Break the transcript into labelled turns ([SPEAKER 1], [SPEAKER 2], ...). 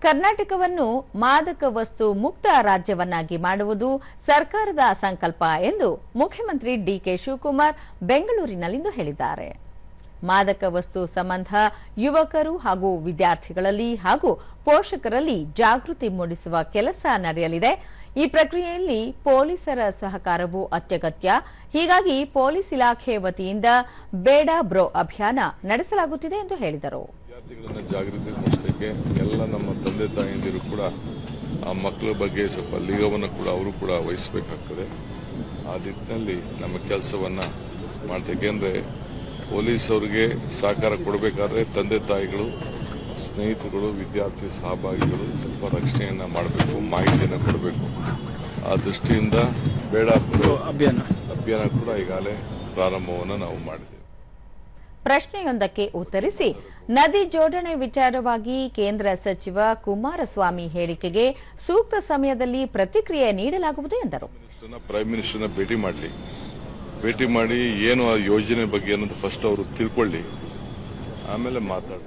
[SPEAKER 1] ಕರ್ನಾಟಕವನ್ನು ಮಾದಕ ವಸ್ತು ಮುಕ್ತ ರಾಜ್ಯವನ್ನಾಗಿ ಮಾಡುವುದು ಸರ್ಕಾರದ ಸಂಕಲ್ಪ ಎಂದು ಮುಖ್ಯಮಂತ್ರಿ ಡಿಕೆ ಶಿವಕುಮಾರ್ ಬೆಂಗಳೂರಿನಲ್ಲಿಂದು ಹೇಳಿದ್ದಾರೆ. ಮಾದಕ ವಸ್ತು ಸಂಬಂಧ ಯುವಕರು ಹಾಗೂ ವಿದ್ಯಾರ್ಥಿಗಳಲ್ಲಿ ಹಾಗೂ ಪೋಷಕರಲ್ಲಿ ಜಾಗೃತಿ ಮೂಡಿಸುವ ಕೆಲಸ ನಡೆಯಲಿದೆ. ಈ ಪ್ರಕ್ರಿಯೆಯಲ್ಲಿ ಪೊಲೀಸರ ಸಹಕಾರವು ಅತ್ಯಗತ್ಯ. ಹೀಗಾಗಿ ಪೊಲೀಸ್ ಇಲಾಖೆ ವತಿಯಿಂದ ಬೇಡ ಬ್ರೋ ಅಭಿಯಾನ ನಡೆಸಲಾಗುತ್ತಿದೆ ಎಂದು ಹೇಳಿದರು.
[SPEAKER 2] ವಿದ್ಯಾರ್ಥಿಗಳನ್ನು ಜಾಗೃತಿ ಮೂಡಿಸಲಿಕ್ಕೆ ಎಲ್ಲ ನಮ್ಮ ತಂದೆ ತಾಯಂದಿರು ಕೂಡ ಆ ಮಕ್ಕಳ ಬಗ್ಗೆ ಸ್ವಲ್ಪ ನಿಗಾವನ್ನು ಕೂಡ ಅವರು ಕೂಡ ವಹಿಸಬೇಕಾಗ್ತದೆ. ಆ ನಿಟ್ಟಿನಲ್ಲಿ ನಮ್ಮ ಕೆಲಸವನ್ನು ಮಾಡ್ತೀವಿ. ಏಕೆಂದರೆ ಪೊಲೀಸ್ ಅವರಿಗೆ ಸಹಕಾರ ಕೊಡಬೇಕಾದ್ರೆ ತಂದೆ ತಾಯಿಗಳು, ಸ್ನೇಹಿತರುಗಳು, ವಿದ್ಯಾರ್ಥಿ ಸಹಭಾಗಿಗಳು ಸ್ವಲ್ಪ ರಕ್ಷಣೆಯನ್ನು ಮಾಡಬೇಕು, ಮಾಹಿತಿಯನ್ನು ಕೊಡಬೇಕು. ಆ ದೃಷ್ಟಿಯಿಂದ ಬೇಡ ಅಭಿಯಾನ ಕೂಡ ಈಗಾಗಲೇ ಪ್ರಾರಂಭವನ್ನು ನಾವು ಮಾಡಿದ್ದೇವೆ.
[SPEAKER 1] ಪ್ರಶ್ನೆಯೊಂದಕ್ಕೆ ಉತ್ತರಿಸಿ ನದಿ ಜೋಡಣೆ ವಿಚಾರವಾಗಿ ಕೇಂದ್ರ ಸಚಿವ ಕುಮಾರಸ್ವಾಮಿ ಹೇಳಿಕೆಗೆ ಸೂಕ್ತ ಸಮಯದಲ್ಲಿ ಪ್ರತಿಕ್ರಿಯೆ ನೀಡಲಾಗುವುದು ಎಂದರು.
[SPEAKER 2] ಪ್ರೈಮ್ ಮಿನಿಸ್ಟರ್ನ ಭೇಟಿ ಮಾಡಿ ಏನು ಆ ಯೋಜನೆ ಬಗ್ಗೆ ಅನ್ನೋದು ಫಸ್ಟ್ ಅವರು ತಿಳ್ಕೊಳ್ಳಿ, ಆಮೇಲೆ ಮಾತಾಡಿ.